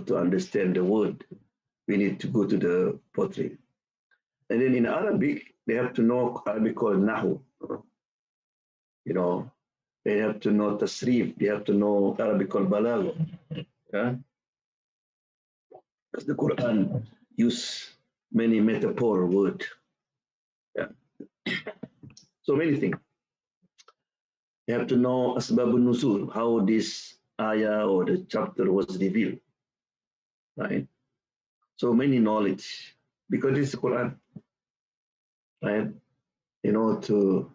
to understand the word, we need to go to the pottery. And then in Arabic, they have to know Arabic called Nahu. You know, they have to know Tasrif, they have to know Arabic called Balagh. Yeah? Because the Quran use many metaphor word. Yeah. So many things. You have to know Asbabun Nuzul, how this ayah or the chapter was revealed. Right? So many knowledge. Because it's the Quran. Right? You know, to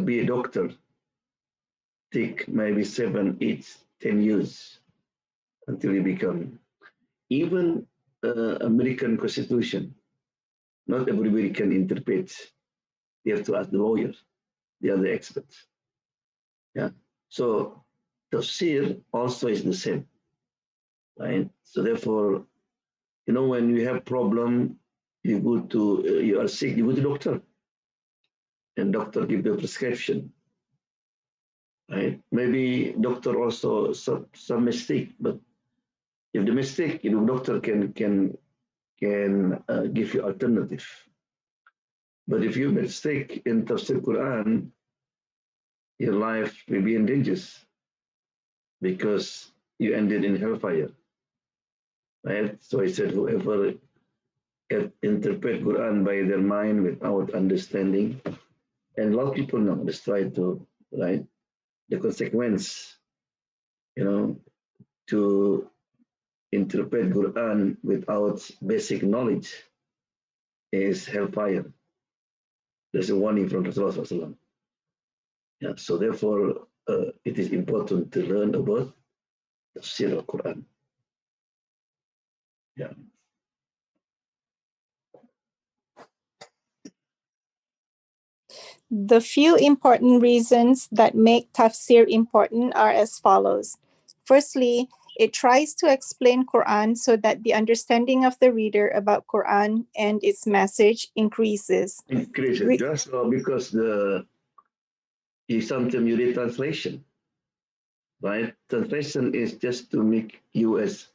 be a doctor, take maybe 7, 8, 10 years until you become. Even American Constitution, not everybody can interpret. You have to ask the lawyer. They are the experts. Yeah. So tafsir also is the same, right? So therefore, you know, when you have problem, you go to you are sick, you go to doctor, and doctor give you a prescription, right? Maybe doctor also some mistake, but if the mistake, you know, doctor can give you alternative. But if you mistake in tafsir Quran, your life will be in danger because you ended in hellfire. Right? So I said, whoever can interpret Quran by their mind without understanding, and a lot of people now just try to, right, the consequence, you know, to interpret Quran without basic knowledge is hellfire. There's a warning from Rasulullah. Yeah, so therefore, it is important to learn about the tafsir of Quran. Yeah. The few important reasons that make tafsir important are as follows. Firstly, it tries to explain Quran so that the understanding of the reader about Quran and its message increases. Just because sometimes you read translation, right? Translation is just to make you as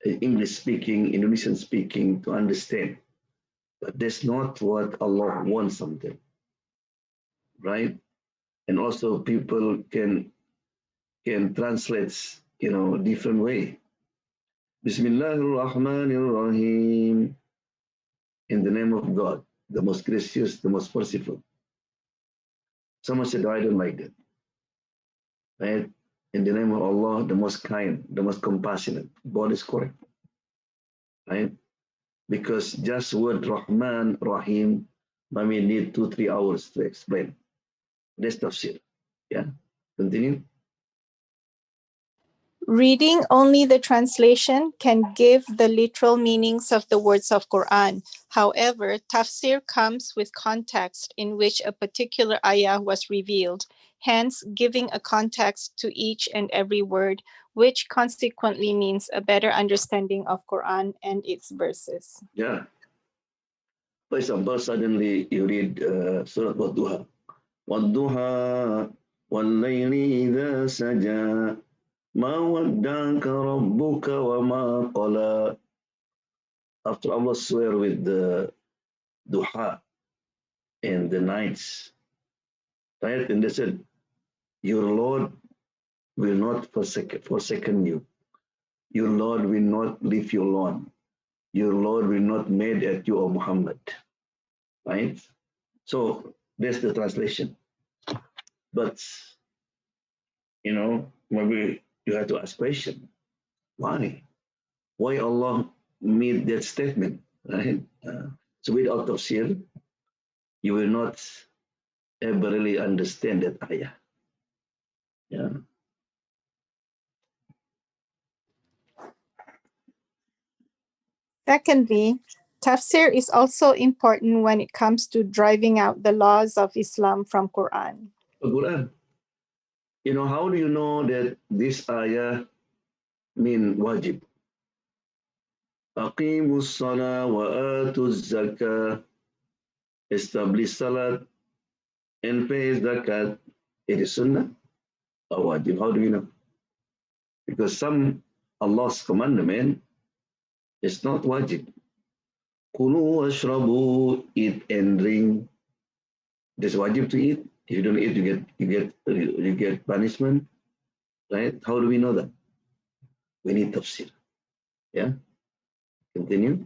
English speaking, Indonesian speaking to understand. But that's not what Allah wants something, right? And also people can translate, you know, different way. Bismillahirrahmanirrahim. In the name of God, the most gracious, the most merciful. Someone said, I don't like that. Right? In the name of Allah, the most kind, the most compassionate. God is correct. Right? Because just word Rahman, Rahim, maybe need 2-3 hours to explain. That's tafsir. Yeah. Continue. Reading only the translation can give the literal meanings of the words of Quran. However, tafsir comes with context in which a particular ayah was revealed, hence giving a context to each and every word, which consequently means a better understanding of Quran and its verses. Yeah. For example, suddenly you read Surah Wadduha. Wadduha, wal-layli idha saja, ma wadda'aka rabbuka wa ma qala. After Allah swear with the duha and the nights, right? And they said, your Lord will not forsaken you. Your Lord will not leave you alone. Your Lord will not mad at you, O Muhammad. Right? So that's the translation. But, you know, maybe you have to ask question. Why? Why Allah made that statement? Right? So without tafsir, you will not ever really understand that ayah. Yeah. Secondly, tafsir is also important when it comes to driving out the laws of Islam from Quran. The Quran. You know, how do you know that this ayah mean wajib? Aqimus salah wa atuz zakah. Establish salat and pay zakat. It is sunnah or wajib. How do you know? Because some Allah's commandment is not wajib. Kulu washrabu, eat and drink. There's wajib to eat. If you don't eat, you get punishment, right? How do we know that? We need tafsir. Yeah. Continue.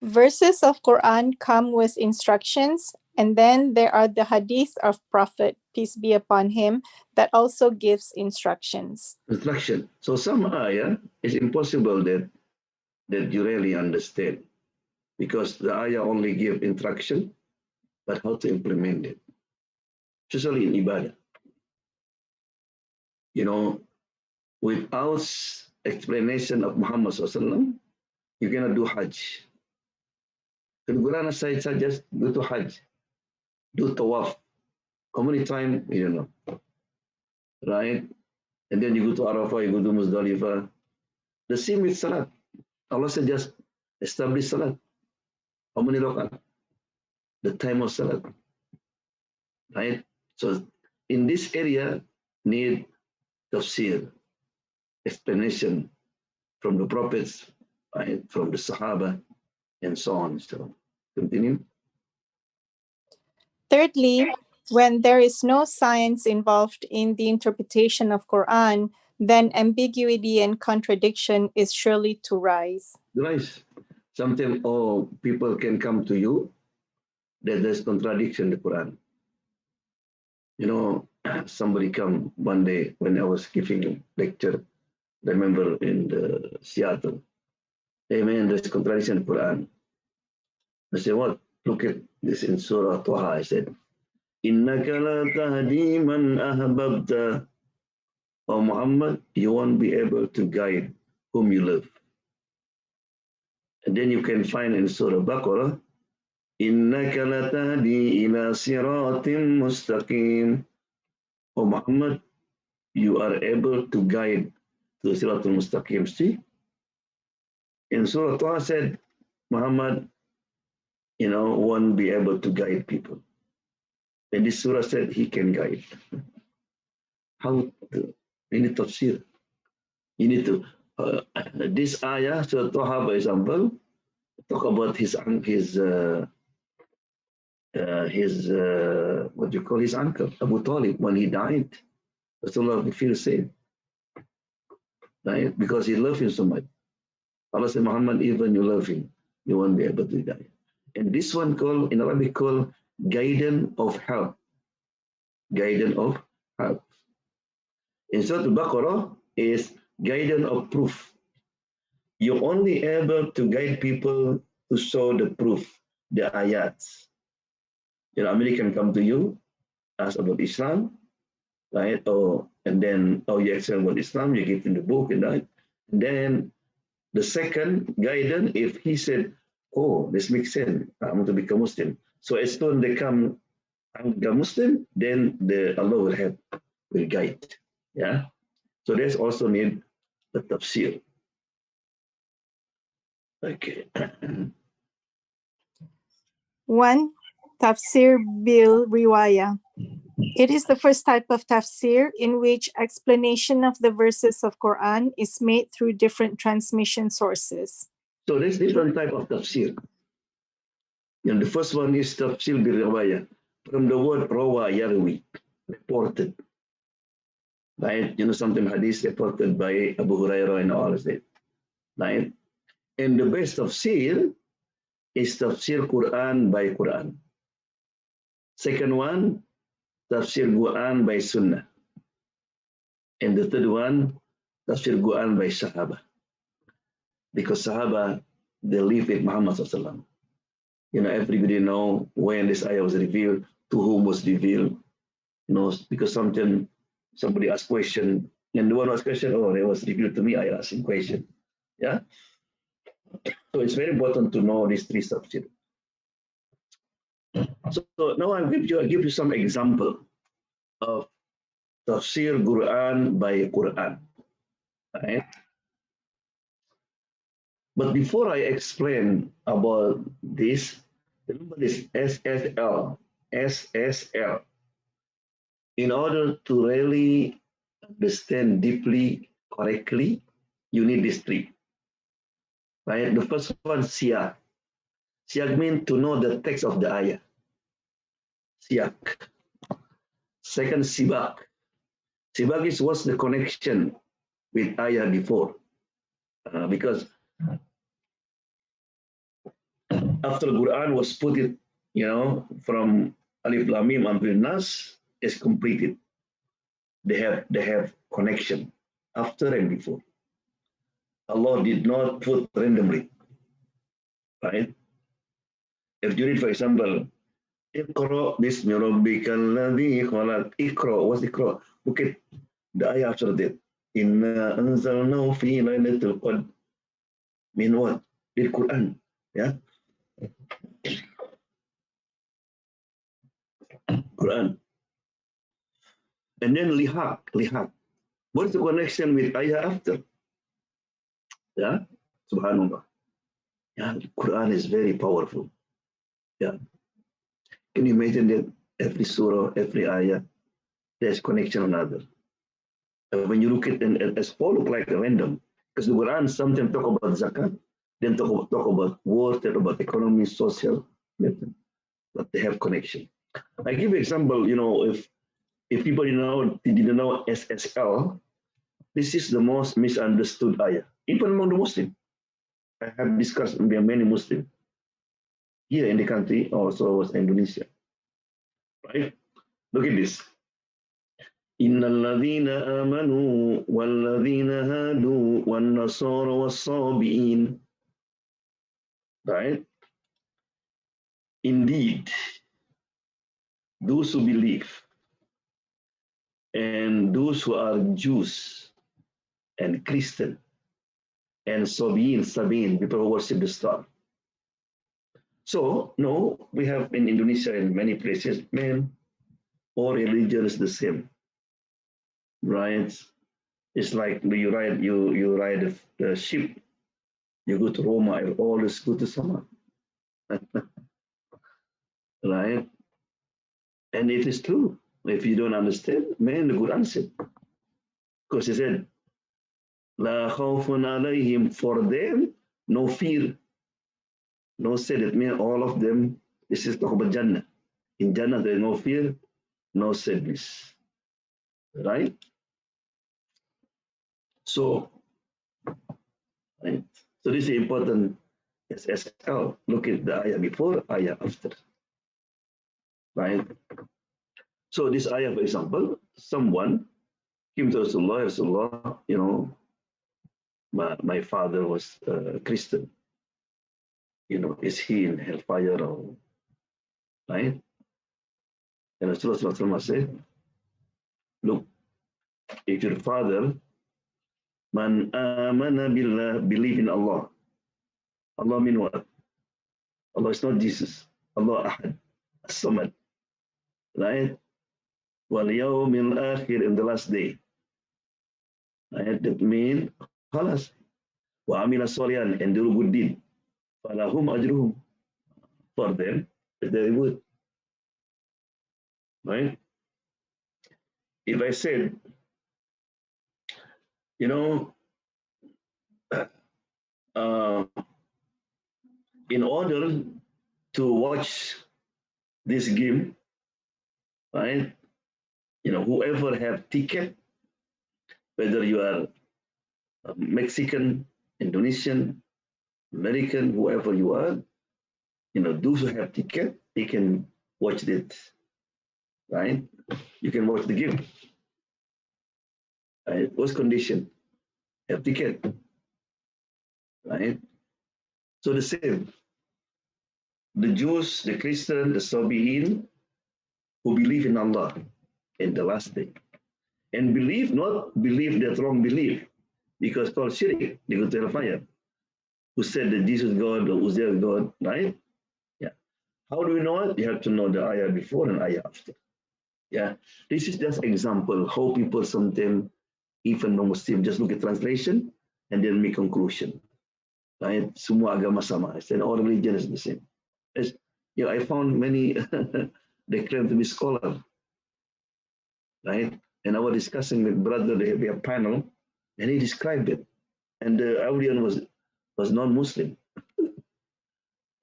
Verses of Quran come with instructions, and then there are the hadith of Prophet, peace be upon him, that also gives instructions. Instruction. So some ayah is impossible that you really understand, because the ayah only give instruction, but how to implement it, especially in ibadah. You know, without explanation of Muhammad SAW, you cannot do Hajj. The Quran says just go to Hajj, do tawaf. How many times? You don't know, right? And then you go to Arafah, you go to Muzdalifah. The same with Salat. Allah said just establish Salat. How many rak'at? The time of Salat, right? So in this area, need tafsir, explanation from the prophets, right? From the Sahaba, and so on. So continue. Thirdly, when there is no science involved in the interpretation of Quran, then ambiguity and contradiction is surely to rise. Guys, sometimes people can come to you that there's contradiction in the Quran. You know, somebody come one day when I was giving a lecture, remember in Seattle. Hey man, there's contradiction in the Quran. I said, what? Look at this in Surah Taha. I said, Innaka la tahdi man ahbabta. Oh Muhammad, you won't be able to guide whom you love. And then you can find in Surah Baqarah, Innaka la tahdi ila siratim mustaqim. Oh Muhammad, you are able to guide to Siratul Mustaqim. See? In Surah Taha said, Muhammad, won't be able to guide people. And this surah said he can guide. How to? You need tafsir. You need to, this ayah, Surah Taha, for example, talk about his what do you call his uncle, Abu Talib, when he died. Rasulullah feel safe, right? Because he loved him so much. Allah said, Muhammad, even you love him, you won't be able to die. And this one called, in Arabic, called guidance of help. Guidance of help. In Surah Al-Baqarah is guidance of proof. You're only able to guide people to show the proof, the ayats. American come to you, ask about Islam, right? And then, you explain about Islam, you give him the book and that. And then the second guidance, if he said, oh, this makes sense, I want to become Muslim. So as soon as they become Muslim, then Allah will guide. Yeah. So there's also need the tafsir. Okay. 1. Tafsir bil riwayah. It is the first type of tafsir in which explanation of the verses of Quran is made through different transmission sources. So there's different type of tafsir. And the first one is tafsir bil riwayah. From the word rawa yarwi, reported. Right? Something hadith reported by Abu Hurairah and all of that. Right? And the best tafsir is tafsir Quran by Quran. Second one, tafsir Quran by Sunnah. And the third one, tafsir Quran by Sahaba. Because Sahaba, they live with Muhammad SAW. Everybody know when this ayah was revealed, to whom was revealed. Because sometimes somebody asked question, and the one who asked question, it was revealed to me, I asked him question. Yeah. So it's very important to know these three tafsir. So now I'll give you some example of tafsir Quran by Quran. Right? But before I explain about this, remember this SSL. SSL. In order to really understand deeply, correctly, you need these three. Right? The first one, siyak. Siyak means to know the text of the ayah. Siyak. Second, sibak. Sibak is what's the connection with ayah before. Because after the Quran was put it, from Alif Lam Mim until Nas is completed. They have connection after and before. Allah did not put randomly, right? If you read, for example, Iqra bismi rabbikal ladzi khalaq. Iqra, what's Iqra? Look at the ayah after that. Inna anzalnahu fi lailatul qadr. Mean what? The Quran, yeah? Quran. And then lihaq. What's the connection with ayah after? Yeah, subhanallah. Yeah, the Quran is very powerful. Yeah. Can you imagine that every surah, every ayah, there's connection on another. When you look at it as all look like a random, because the Quran sometimes talk about zakat, then talk about war, talk about economy, social, but they have connection. I give you an example, if people didn't know SSL, this is the most misunderstood ayah, even among the Muslims. I have discussed with many Muslims here in the country, also was Indonesia. Right? Look at this. Innal ladhina amanu wal ladhina hadu wan nasara was-sabiin. Right? Indeed, those who believe and those who are Jews and Christian and Sabiin, people who worship the star. So, no, we have in Indonesia and many places, man, all religion is the same, right? It's like you ride the ship, you go to Roma, you always go to Sama, right? And it is true. If you don't understand, man, the Quran said, because he said, La khawfun alayhim, for them, no fear. No said it means all of them, this is talk about Jannah. In Jannah, there is no fear, no sadness. Right? So, right? So this is important SSL. Look at the ayah before, ayah after. Right? So this ayah, for example, someone came to Rasulullah, my father was Christian. Is he in hellfire or right? And Rasulullah said, look, if your father, man amana billah, believe in Allah. Allah mean what? Allah is not Jesus. Allah ahad, as-samad. Right? Wal yawmil akhir, in the last day. Right? That mean, khalas. Wa amila solihan, and do good deed. Falahum ajruhum. For them, is the reward. Right? If I said, in order to watch this game, right? Whoever have ticket, whether you are Mexican, Indonesian, American, whoever you are, those who have ticket, they can watch it, right? You can watch the game. Right? What's condition? Have ticket, right? So the same. The Jews, the Christian, the Sabiin, who believe in Allah in the last day. And not believe that wrong belief, because called shirk, they go to hellfire. Who said that Jesus is God or Uzair is God, right? Yeah. How do we know it? You have to know the ayah before and ayah after. Yeah. This is just example how people sometimes, even non-Muslim, just look at translation and then make conclusion. Right? Semua agama sama. And all religion is the same. I found many, they claim to be scholar. Right? And I was discussing with brother, they have a panel, and he described it. And the audience was non-Muslim. And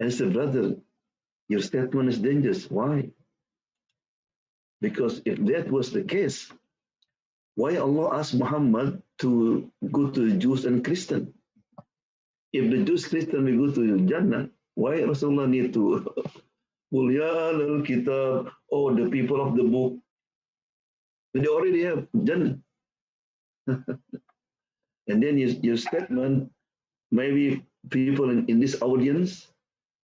I said, brother, your statement is dangerous. Why? Because if that was the case, why Allah asked Muhammad to go to the Jews and Christian? If the Jews Christian will go to Jannah, why Rasulullah need to pull ya kitab, oh the people of the book, they already have Jannah. And then your statement, maybe people in this audience,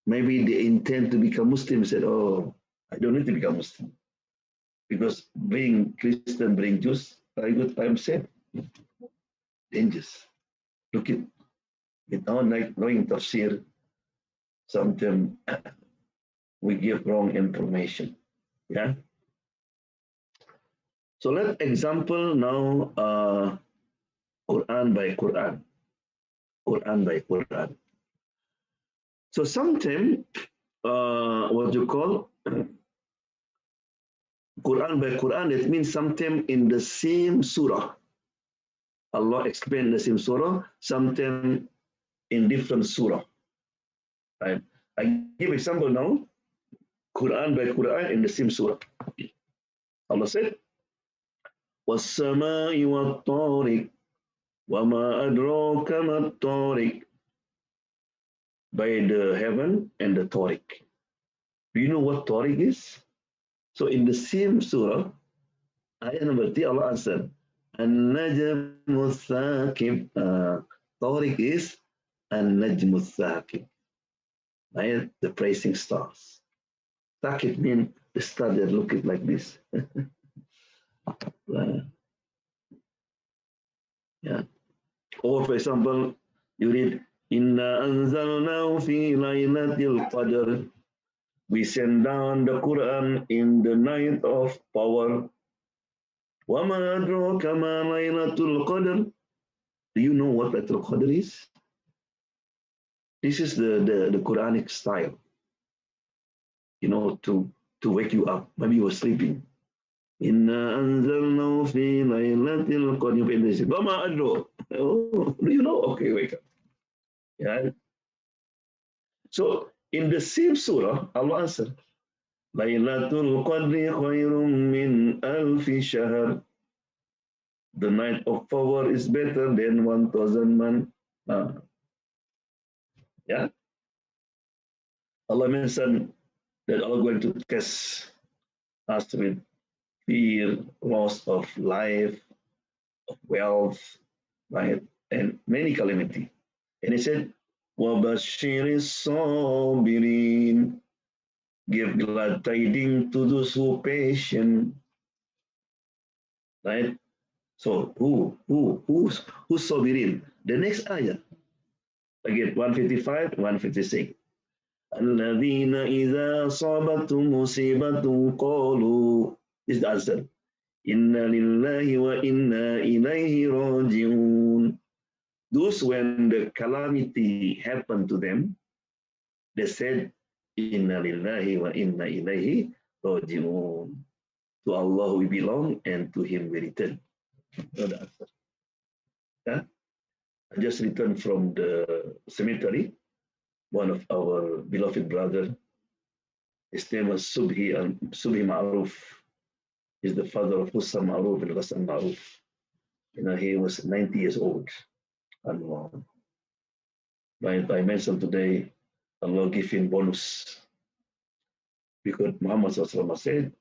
maybe they intend to become Muslim, said, oh, I don't need to become Muslim. Because being Christian, being Jews, I'm safe. Dangerous. Look at without knowing Tafseer, sometimes we give wrong information. Yeah. So let's example now Quran by Quran. Quran by Quran. So sometimes what you call Quran by Quran, it means sometimes in the same surah. Allah explained the same surah, sometimes in different surah. Right? I give example now. Quran by Quran in the same surah. Allah said, وَالسَّمَاءِ وَالطَّارِقِ وَمَا أَدْرَاكَ مَا الطَّارِقِ. By the heaven and the Tariq. Do you know what Tariq is? So in the same surah, ayat number 3, Allah answered, An-Najmu Thaqib. Tariq is An-Najmu Thaqib. Right? The praising stars. Thaqib means the star that look it like this. Yeah. Or for example, you read, Inna anzalnahu fi laylatil qadr. We send down the Quran in the night of power. وَمَا أَدْرَاكَ مَا لَيْلَةُ الْقَدْرِ. Do you know what Laylatul Qadr is? This is the Quranic style, you know, to wake you up. Maybe you were sleeping. Inna anzalnahu fi laylatil qadr. وَمَا أَدْرَاكَ. Oh, do you know? Okay, wake up. Yeah. So in the same surah, Allah answered, Laylatul Qadri khayrun min alfi shahr. The night of power is better than 1,000 months. Yeah. Allah mentioned that Allah going to test us with fear, loss of life, of wealth, right, and many calamity. And He said, وَبَشِّرِ الصَّابِرِينَ. Give glad tidings to those who patient. Right? So who's sabirin? The next ayah. Again, 155, 156. الَّذِينَ إِذَا أَصَابَتْهُمْ مُصِيبَةٌ قَالُوا. This is the answer. إِنَّا لِلَّهِ وَإِنَّا إِلَيْهِ رَاجِعُونَ. Those when the calamity happened to them, they said, Inna lillahi wa inna ilayhi raji'un. To Allah we belong and to Him we return. No, the answer. Yeah? I just returned from the cemetery. One of our beloved brother, his name was Subhi Ma'ruf. He's the father of Hussam Ma'ruf and Ghassan Ma'ruf. You know, he was 90 years old. And I mentioned today, Allah give him bonus. Because Muhammad said,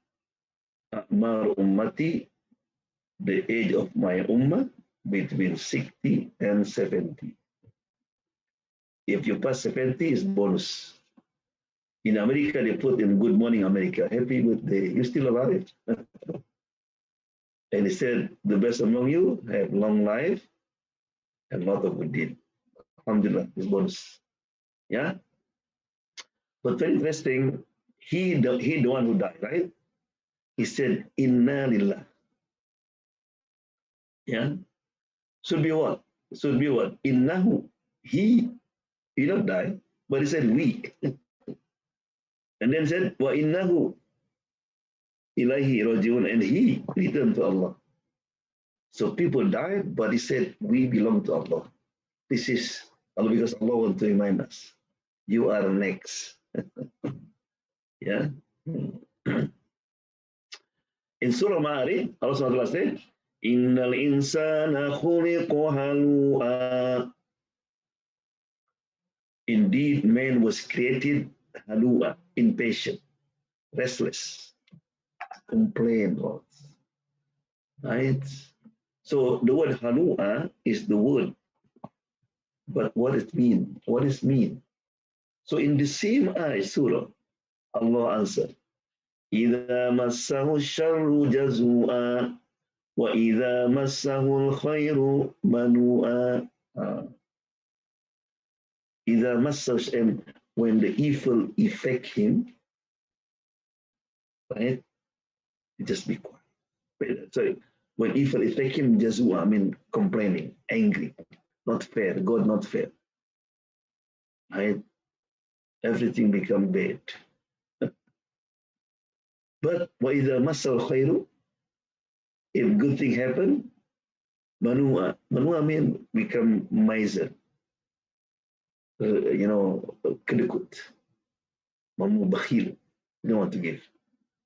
A'mar ummati, the age of my ummah, between 60 and 70. If you pass 70, it's bonus. In America, they put in Good Morning America, happy birthday, you're still alive. And he said, the best among you have long life and lot of good deed. Alhamdulillah, it's bonus. Yeah? But very interesting, he the one who died, right? He said, Inna lillah. Yeah? Should be what? Should be what? Innahu. He did not die, but he said we. And then said, Wa innahu ilaihi rajiun, and he returned to Allah. So people died, but he said, we belong to Allah. This is because Allah wants to remind us, you are next. Yeah. In Surah Ma'arij, Allah SWT said, Innal insana khuliqa halu'a. Indeed, man was created halu'a, impatient, restless, complain, right? So the word halu'a is the word, but what it mean? What is mean? So in the same surah, Allah answered, إِذَا مَسَّهُ الشَّرُّ جَزُوءًا وَإِذَا مَسَّهُ الْخَيْرُ مَنُوءًا. إِذَا مَسَّهُ, and when the evil affect him, right? Just be quiet. Sorry, when evil affect him, jazua, I mean complaining, angry, not fair, God not fair. Right? Everything become bad. But وَإِذَا مَسَّهُ الْخَيْرُ, if good thing happen, manua. Manua mean become miser. Kedekut. Mamu bakhil. Don't want to give.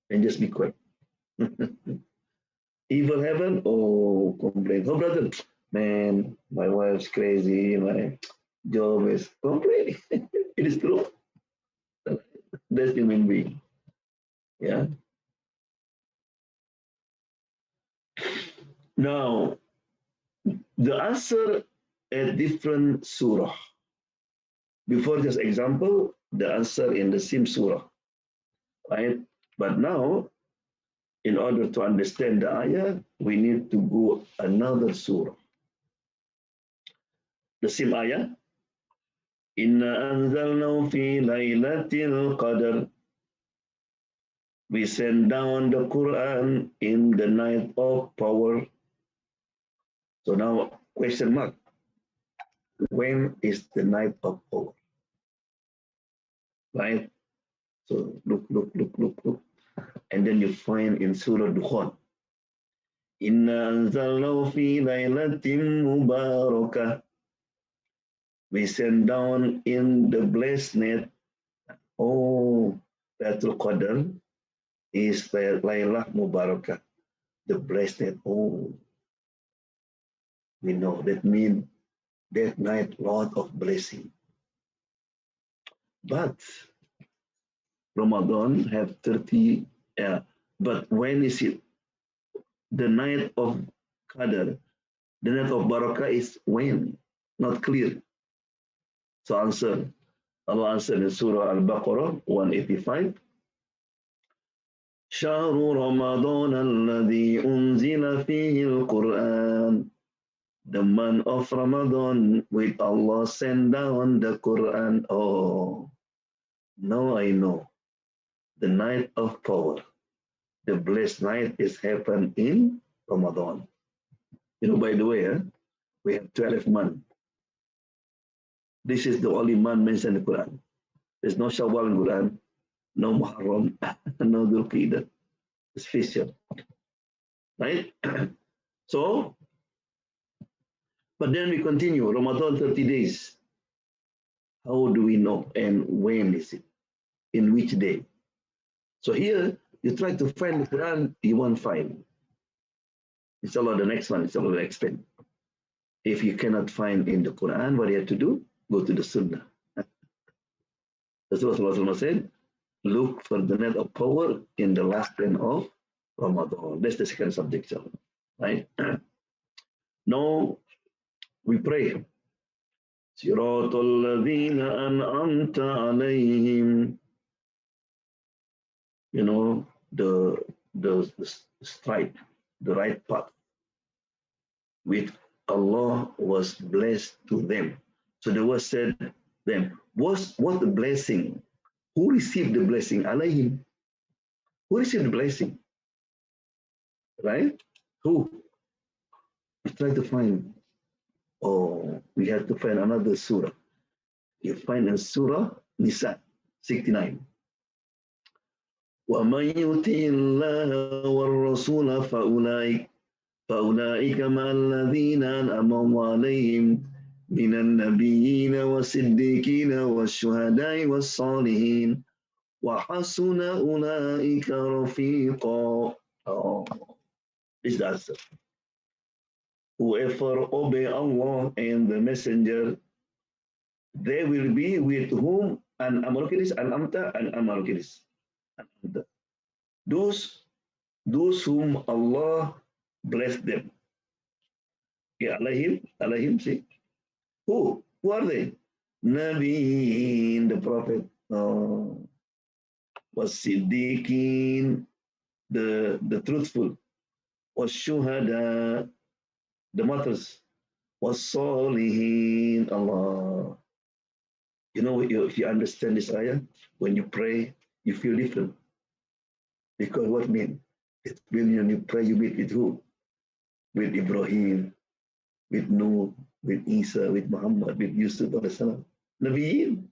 And just be quiet. Evil happen, oh, complain. Oh, brother, man, my wife's crazy, my job is complaining. It is true. That's human being. Yeah. Now, the answer at different surah. Before this example, the answer in the same surah, right? But now, in order to understand the ayah, we need to go another surah. The same ayah. Inna anzalnahu fi laylatil qadr. We send down the Quran in the night of power. So now, question mark. When is the night of power? Right? So look. And then you find in Surah Dukhan. Inna anzalnahu fi laylatin mubarakah. We send down in the blessed night. Oh, Laylatul Qadr is Laylah Mubarakah, the blessed night. Oh, we know that means that night, lot of blessing. But Ramadan have 30, but when is it? The night of Qadr, the night of Barakah is when? Not clear. So Allah answered in Surah Al-Baqarah 185. شهر رمضان الذي أنزل فيه القرآن. The month of Ramadan, with Allah send down the Quran. Oh, now I know. The night of power, the blessed night is happened in Ramadan. By the way, we have 12 months. This is the only month mentioned in the Quran. There's no Shawwal in the Quran, no Muharram, no Dhul Qidah. It's special. Right? So, but then we continue. Ramadan 30 days. How do we know? And when is it? In which day? So here, you try to find the Quran, you won't find. Inshallah, the next one, inshallah, will explain. If you cannot find in the Quran, what you have to do? Go to the Sunnah. Rasulullah said, look for the net of power in the last 10 of Ramadan. That's the second subject, right? Now, we pray. صراط الذين أنعمت عليهم. The straight, the right path. With Allah was blessed to them. So the word said them. What the blessing? Who received the blessing? Alayhim. Who received the blessing? Right? Who? We try to find. Oh, we have to find another surah. You find in Surah Nisa 69. وَمَنْ يُطِعِ اللَّهَ وَالرَّسُولَ فَأُولَئِكَ مَعَ الَّذِينَ أَنْعَمَ اللَّهُ عَلَيْهِمْ من النبيين والصديقين والشهداء والصالحين وحسن أولئك رفيقا. Oh, this is the answer. Whoever obey Allah and the Messenger, they will be with whom an amalukidis, an amta, an amalukidis. Those whom Allah bless them. Yeah, Allahim, see. Who are they? Nabi, the Prophet. Oh, was Siddiqeen, the truthful. Was Shuhada, the martyrs. Was Salihin, Allah. You know, if you understand this ayah, when you pray, you feel different. Because what mean? When you pray, you meet with who? With Ibrahim, with Nuh, with Isa, with Muhammad, with Yusuf, Nabiyin.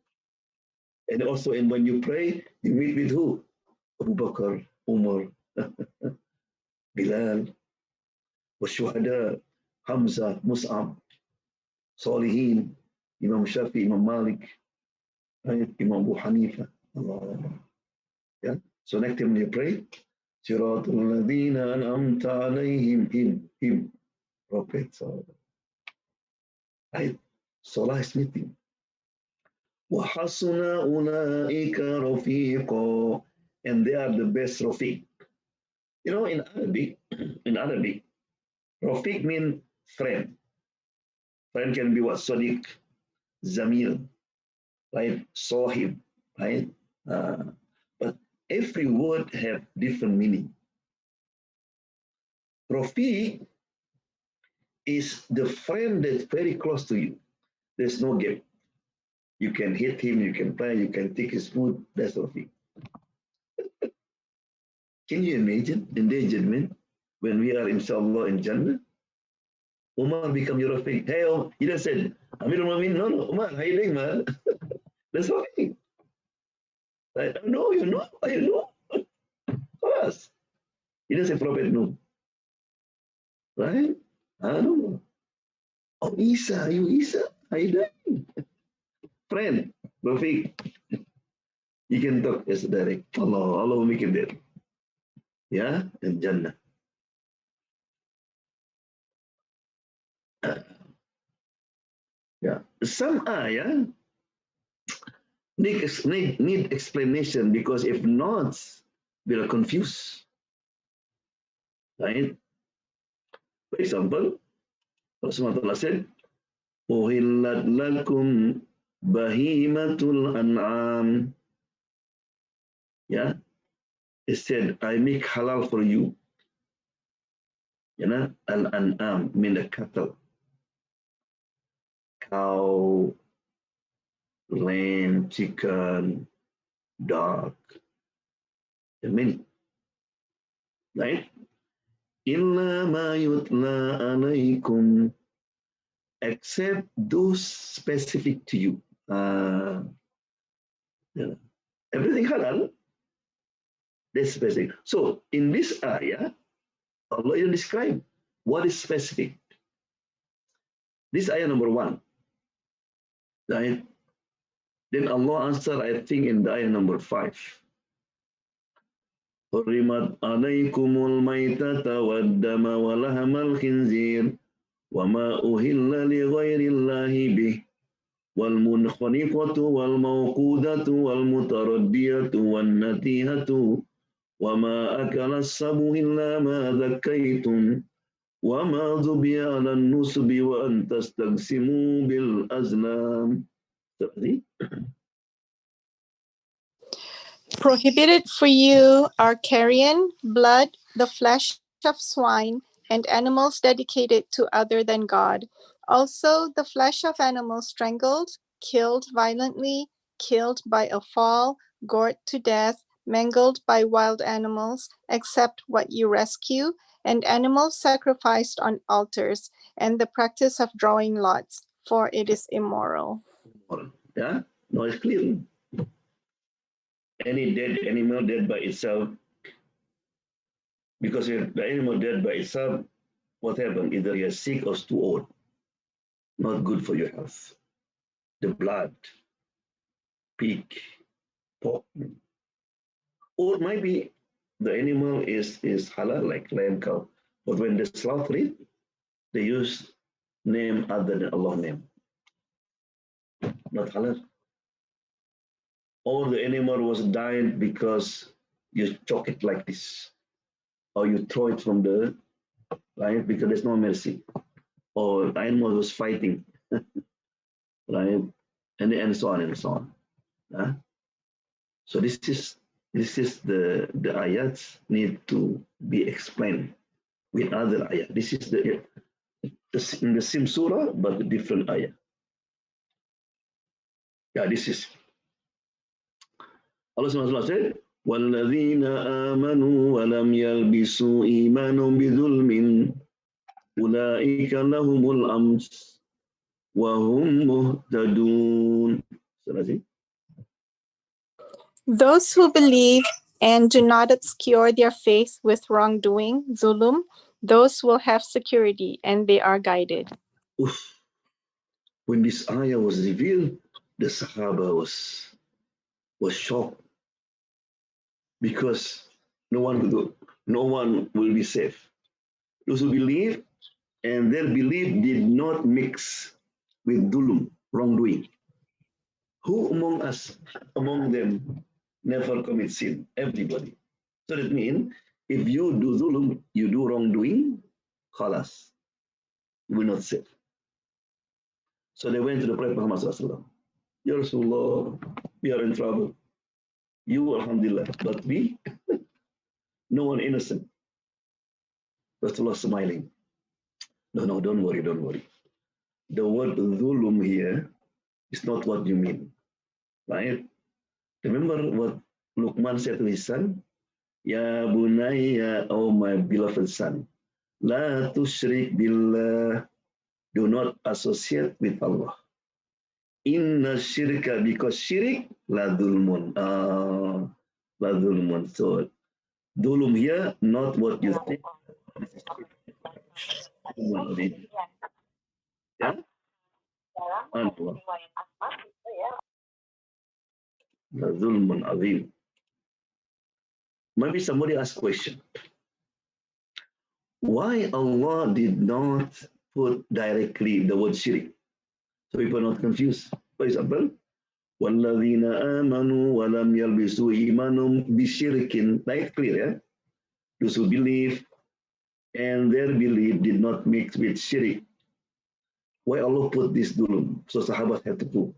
And also, and when you pray, you meet with who? Abu Bakr, Umar, Bilal, Washuhada, Hamza, Mus'ab, Salihin, Imam Shafi, Imam Malik, Imam Abu Hanifa. Allah. Yeah. So next time when you pray, Siratul Ladina an'amta alayhim, him, Prophet. Right? Salah is meeting. وَحَسُنَ أُولَٰئِكَ رَفِيقًا, and they are the best Rafiq. You know, in Arabic, Rafiq means friend. Friend can be what? Sadiq, Zamil, right? Sahib, right? But every word have different meaning. Rafiq is the friend that's very close to you. There's no gap. You can hit him, you can play, you can take his food. That's Rafiq. Can you imagine endangerment when we are inshallah in Jannah? Umar become your Rafiq. Hey, he just said, Amirul Mu'minin, no, Umar, how you doing, man? That's Rafiq. I know, you know, I know. Class. He doesn't say Prophet, no. Right? I don't know. Oh, Isa, you Isa, how you doing? Friend, Rafiq. You can talk as direct. Allah will make it there. Yeah, in Jannah. Yeah. Some ayah need explanation because if not, we'll confused. Right? For example, Rasulullah said, Uhillat lakum bahimatul an'am. Yeah. He said, I make halal for you. You know, al-an'am mean the cattle. Cow, lamb, chicken, dog, and many. Right? Illa ma yutla alaykum, except those specific to you. Yeah. Everything halal, that's specific. So in this ayah, Allah will describe what is specific. This ayah number 1. Right? Then Allah answered, I think, in the ayah number 5. حرمت عليكم الميتة والدم ولحم الخنزير وما أهل لغير الله به والمنخنقة والموقوذة والمتردية والنتيهة وما أكل السبع إلا ما ذكيتم وما ذبح على النصب وأن تستقسموا بالأزلام. Prohibited for you are carrion, blood, the flesh of swine, and animals dedicated to other than God. Also, the flesh of animals strangled, killed violently, killed by a fall, gored to death, mangled by wild animals, except what you rescue, and animals sacrificed on altars, and the practice of drawing lots, for it is immoral. Yeah, no, it's clear. Any dead animal dead by itself, because if the animal dead by itself, what happened? Either you're sick or too old. not good for your health. The blood, pig, pork, or maybe the animal is halal, like lamb, cow. But when they slaughter it, they use name other than Allah name, not halal. Or the animal was died because you choke it like this, or you throw it from the right because there's no mercy, or the animal was fighting, right, and so on and so on. Huh? So this is the ayats need to be explained with other ayat. This is the in the same surah but a different ayat. Yeah, this is Allah SWT said, وَالَّذِينَ آمَنُوا وَلَمْ يَلْبِسُوا إِيمَانُهُم بِظُلْمٍ أُولَٰئِكَ لَهُمُ الْأَمْنُ وَهُمْ مُهْتَدُونَ. Those who believe and do not obscure their faith with wrongdoing, zulum, those will have security and they are guided. Oof. When this ayah was revealed, the Sahaba was shocked because no one will be safe. Those who believe and their belief did not mix with dulum, wrongdoing. Who among us, among them, never commit sin? Everybody. So that means if you do zulum, you do wrongdoing, khalas, you will not save. So they went to the Prophet Muhammad Sallallahu Ya Rasulullah, we are in trouble. You, Alhamdulillah, but we, no one innocent. Rasulullah smiling. No, don't worry, don't worry. The word zulum here is not what you mean, right? Remember what Luqman said to his son? Ya bunayya, oh my beloved son, la tushrik billah, do not associate with Allah. Inna shirka, because shirik, la dhulmun. La dhulmun. So, dhulum here, not what you think. Yeah? La dhulmun azim. Maybe somebody asked a question. Why Allah did not put directly the word shirik? So people are not confused. For example, وَالَّذِينَ آمَنُوا وَلَمْ يَلْبِسُوا إِيمَانُهُم بِشِرْكٍ. Like clear, yeah? Those who believe and their belief did not mix with shirik. Why Allah put this dulum? So Sahabas had to put.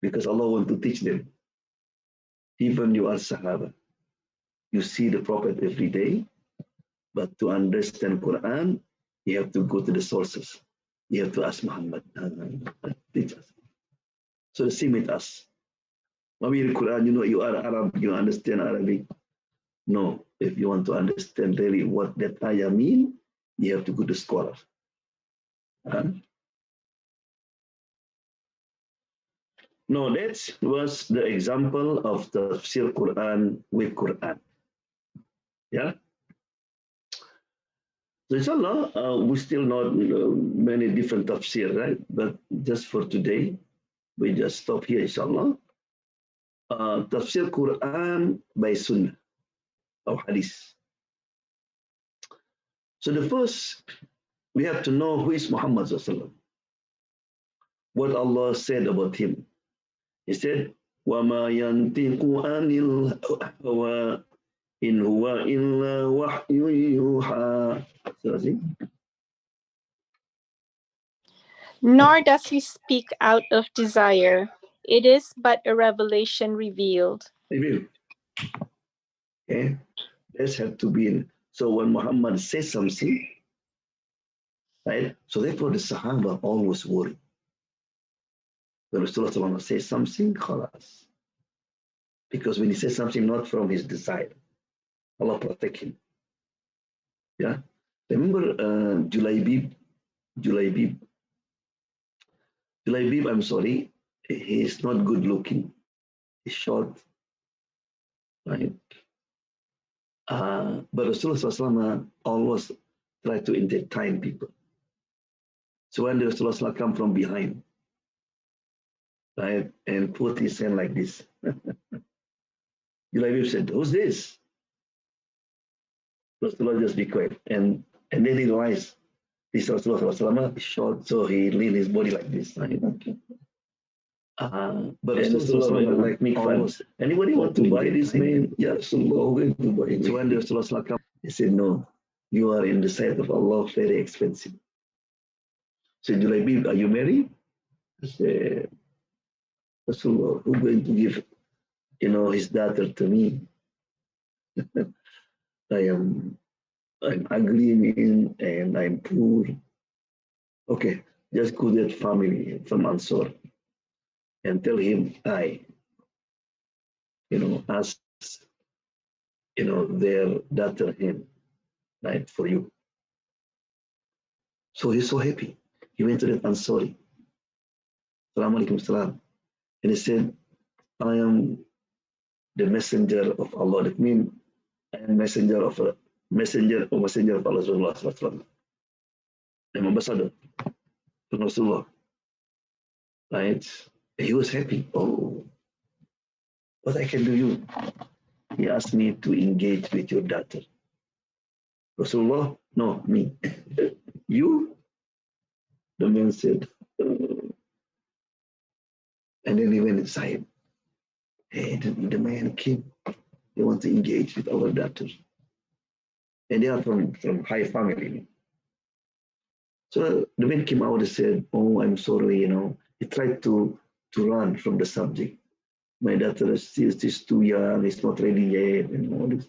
Because Allah want to teach them. Even you are Sahaba. You see the Prophet every day, but to understand Quran, you have to go to the sources. You have to ask Muhammad, teach us. So the same with us. When we read Quran, you know you are Arab, you understand Arabic. No, if you want to understand really what that ayah mean, you have to go to scholars. No, that was the example of the Tafsir Quran with Quran. Yeah. So inshallah, we still not many different tafsir, right? But just for today, we just stop here, inshallah. Tafsir Quran by Sunnah or Hadith. So the first, we have to know who is Muhammad Sallallahu. What Allah said about him. He said, وَمَا يَنْتِقُ عَنِ الْهَوَىٰ إِنْ هُوَ إِلَّا وَحْيٌ يُوحَىٰ. Nor does he speak out of desire. It is but a revelation revealed. Okay, this have to be in. So when Muhammad says something, right? So therefore the Sahaba always worry. When Rasulullah says something, khalas. Because when he says something not from his desire, Allah protect him. Yeah. Remember Julaybib, I'm sorry, he is not good looking. He's short, right? But Rasulullah always try to entertain people. So when the Rasulullah come from behind, right, and put his hand like this, Julayb said, "Who's this?" Rasulullah just be quiet. And then he realized this Rasulullah is short, so he leaned his body like this. Right? But Rasulullah like make fun. Anybody want to buy this man? Yeah, Rasulullah, we're going to buy it. So when the Rasulullah come, he said, "No, you are in the sight of Allah very expensive." Said, "Julayb, are you married?" I said, "Rasulullah, who's going to give, his daughter to me? I'm ugly and I'm poor. Okay, just go to that family from Ansar and tell him I, ask, their daughter him, right, for you." So he's so happy. He went to that Ansari. Salaam alaikum salam. And he said, "I am the messenger of Allah." That means I am messenger of Allah, Rasulullah. I'm ambassador to Rasulullah. Right? He was happy. Oh, what I can do you? He asked me to engage with your daughter. Rasulullah, no, me. You? The man said, and then he went inside. Hey, the man came. They want to engage with our daughter. And they are from high family. So the man came out and said, "Oh, I'm sorry, He tried to run from the subject. My daughter is too young, it's not ready yet, and all this.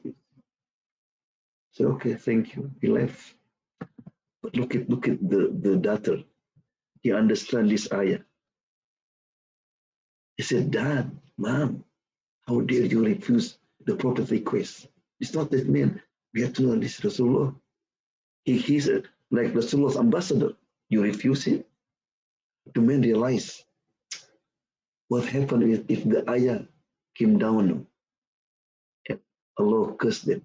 So okay, thank you. He left. But look at the daughter. He understand this ayah. He said, "Dad, Mom, how dare you refuse the Prophet's request? It's not that man. We have to know this Rasulullah. He's like Rasulullah's ambassador. You refuse him?" The man realized what happened if the ayah came down and Allah cursed them.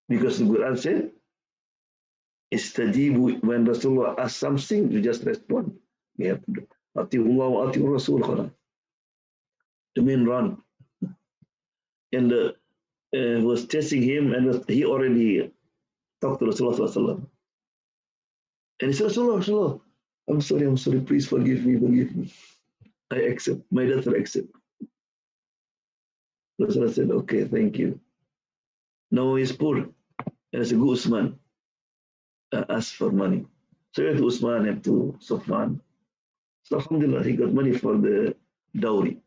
Because the Quran said, "Istajibu," when Rasulullah asks something, you just respond. We have to do. Atiullah wa atiur Rasul. The man run. And was chasing him, and he already talked to Rasulullah. And he said, Rasulullah, I'm sorry, please forgive me. I accept, my daughter accept. Rasulullah said, okay, thank you. Now he's poor. And I said, go Usman, ask for money. So he went to Usman and to Sufman. So alhamdulillah, he got money for the dowry.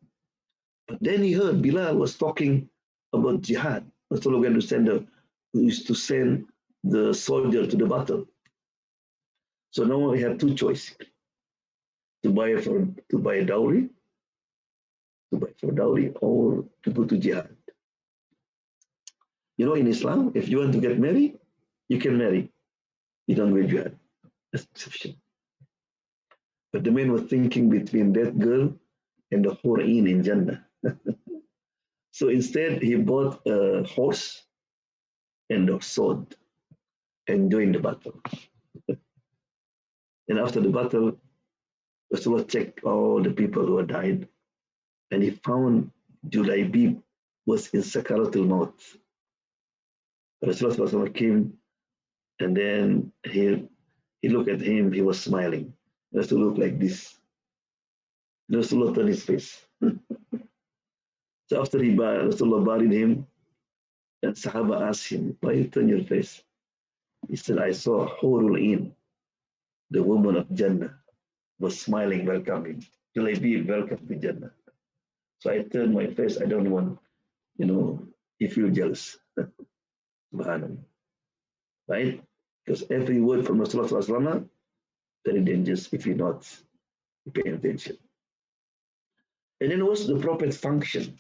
But then he heard Bilal was talking about jihad. Rasulullah used to send the soldier to the battle. So now we have two choices: to buy a dowry, or to go to jihad. In Islam, if you want to get married, you can marry. You don't go jihad. That's exception. But the man was thinking between that girl and the Hur'in in Jannah. So instead, he bought a horse and a sword and joined the battle. And after the battle, Rasulullah checked all the people who had died, and he found Julayb was in Sakaratul Maut. Rasulullah came, and then he looked at him, he was smiling. Rasulullah looked like this. Rasulullah turned his face. So after Rasulullah buried him, and Sahaba asked him, why you turn your face? He said, I saw Hurul Ain, the woman of Jannah, was smiling, welcoming. Julayb, welcome to Jannah. So I turned my face. I don't want, you feel jealous. Subhanallah. Right? Because every word from Rasulullah very dangerous if you not pay attention. And then what's the Prophet's function?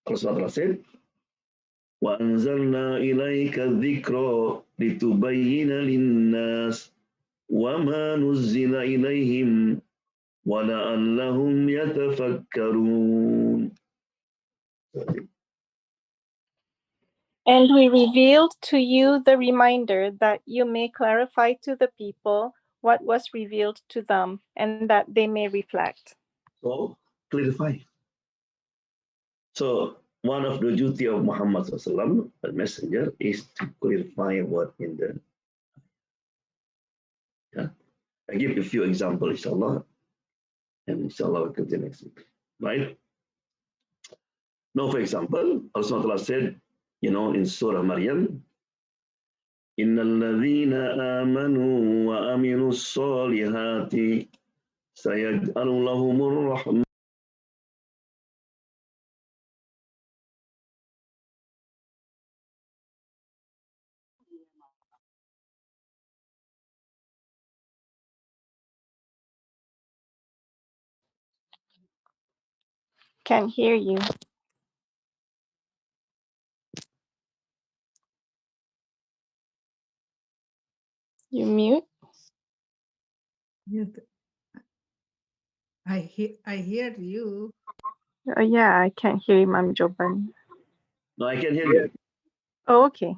Rasulullah said, وَأَنزَلْنَا إِلَيْكَ الذِّكْرَ لِتُبَيِّنَ لِلنَّاسِ وَمَا نُزِّلَ إِلَيْهِمْ وَلَعَلَّهُمْ يَتَفَكَّرُونَ. And we revealed to you the reminder that you may clarify to the people what was revealed to them, and that they may reflect. So clarify. So one of the duty of Muhammad SAW, the messenger, is to clarify what in the. Yeah. I give a few examples, inshallah, and inshallah we'll continue next week. Right? Now, for example, Allah said, in Surah Maryam, إن الذين آمنوا وعملوا الصالحات سيجعل لهم الرحمن. Can't hear you. You mute? Yes, I hear you. Oh, yeah, I can't hear Imam Joban. No, I can hear you. Oh, okay.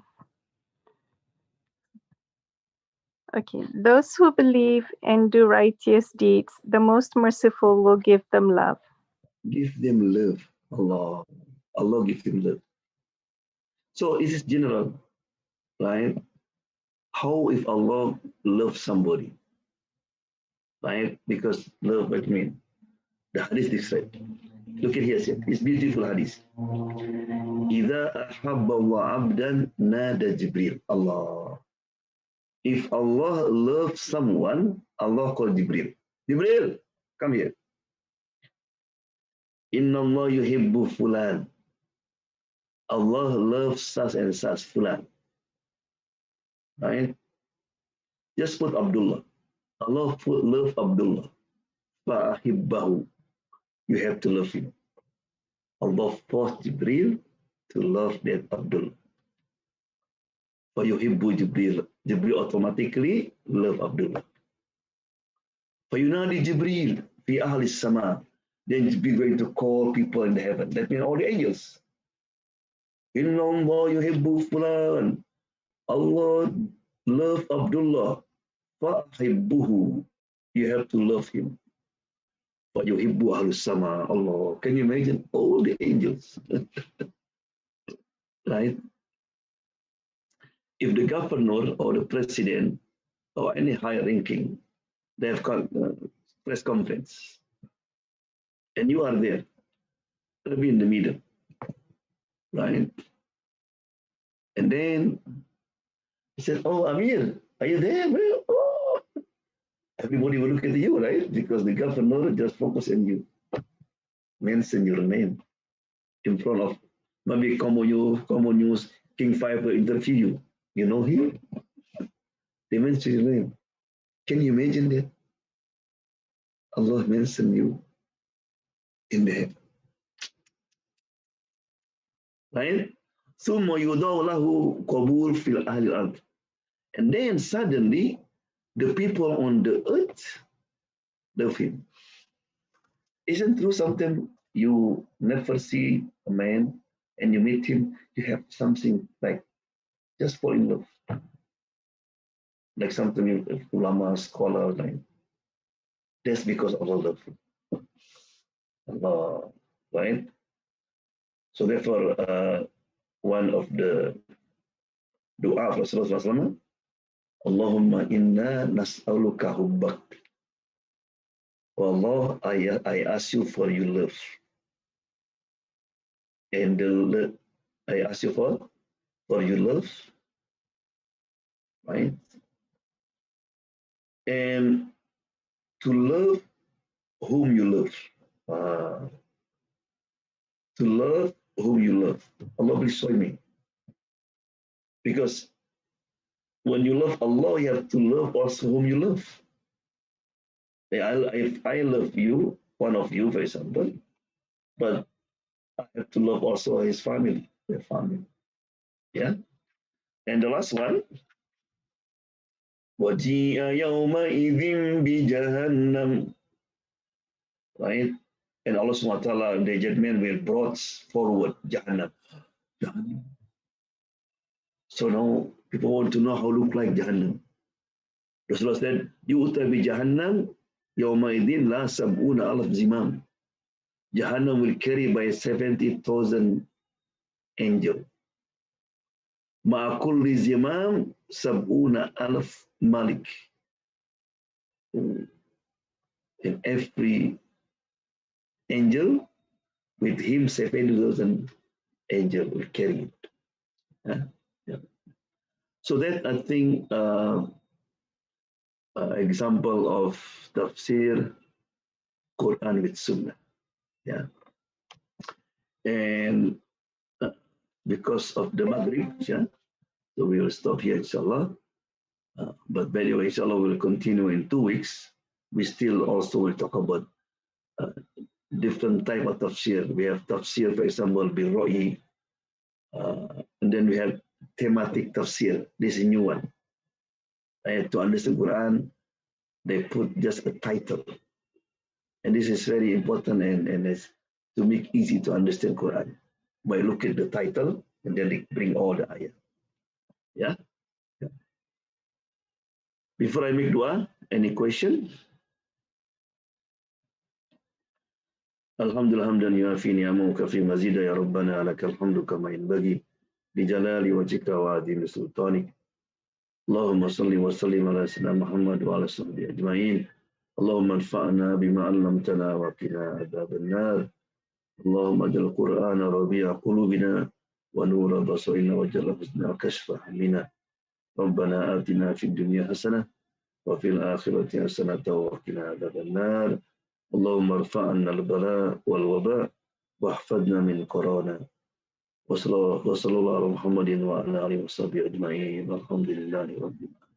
Okay. Those who believe and do righteous deeds, the most merciful will give them love. Give them love. Allah. Allah gives them love. So it is general, right? How if Allah loves somebody, right? Because love, what mean? The hadith described. Look at here, it's beautiful hadith. إذا أحب الله عبدا نادى جبريل. Allah. If Allah loves someone, Allah called Jibril. Jibril, come here. Inna Allah yuhibbu fulan. Allah loves such and such fulan. Right? Just put Abdullah. Allah love Abdullah. Fa'ahibbahu. You have to love him. Allah forced Jibril to love that Abdullah. Fayuhibbu Jibril. Jibril automatically love Abdullah. Fayunadi Jibril fi ahli sama. Then Jibril going to call people in the heaven. That means all the angels. Inna Allah yuhibbu fulan. Allah love Abdullah. Fa'hibbuhu. You have to love him. Fayuhibbu ahli sama. Allah. Can you imagine all the angels? Right? If the governor or the president or any high ranking, they have got press conference, and you are there, be in the middle, right? And then he said, "Oh, Amir, are you there?" Well, oh. Everybody will look at you, right? Because the governor just focus on you, mention your name in front of maybe common news, King 5 will interview you. You know him? They mention your name. Can you imagine that? Allah mentioned you in the heaven. Right? ثم يُضَعُ لَهُ قبول في أهل الأرض. And then suddenly, the people on the earth love him. Isn't true something you never see a man and you meet him, you have something like just fall in love. Like something ulama, scholar, like that's because Allah love him. Allah, right? So therefore, one of the dua of Rasulullah, Allahumma inna nas'aluka hubbak. Allah, I ask you for your love. And I ask you for your love, right? And to love whom you love. To love whom you love. Allah will show me. Because when you love Allah, you have to love also whom you love. If I love you, one of you, for example, but I have to love also his family, their family. Yeah. And the last one, وَجِيءَ يَوْمَئِذٍ بِجَهَنَّمَ. Right? And Allah subhanahu wa ta'ala, the judgment will brought forward Jahannam. So now people want to know how look like Jahannam. Rasulullah said, "Yu'ta bi Jahannam yawma idin la sab'una alaf zimam." Jahannam will carry by 70,000 angels. Ma'akulli zimam sab'una alaf malik. And every angel with him 70,000 angels will carry it. Yeah. So that I think example of Tafseer Quran with Sunnah. Yeah. And because of the Maghrib, yeah, so we will stop here, inshallah. But by the way, inshallah, we'll continue in 2 weeks. We still also will talk about different type of tafsir. We have tafsir, for example, bil Ra'i, and then we have thematic tafsir. This is a new one. To understand Quran, they put just a title, and this is very important and it's to make easy to understand Quran by look at the title and then they bring all the ayah. Yeah. Before I make dua, any question? Alhamdulillah hamdan yuafi ni'amahu fi mazida ya rabbana lakal hamdu kama yanbaghi li jalali wajhika wa adhimi sultanik. Allahumma salli wa sallim ala sayyidina Muhammad wa ala sahbihi ajma'in. Allahumma anfa'na bima 'allamtana wa qina adhaban nar. Allahumma aj'al Qur'ana rabi'a qulubina wa nura basarina wa jalla husna kashfa hamina. Rabbana atina fid dunya hasanah wa fil akhirati hasanah wa qina adhaban nar. اللهم ارفع عنا البلاء والوباء واحفظنا من كورونا وصلى الله على محمد وعلى اله وصحبه اجمعين والحمد لله رب العالمين.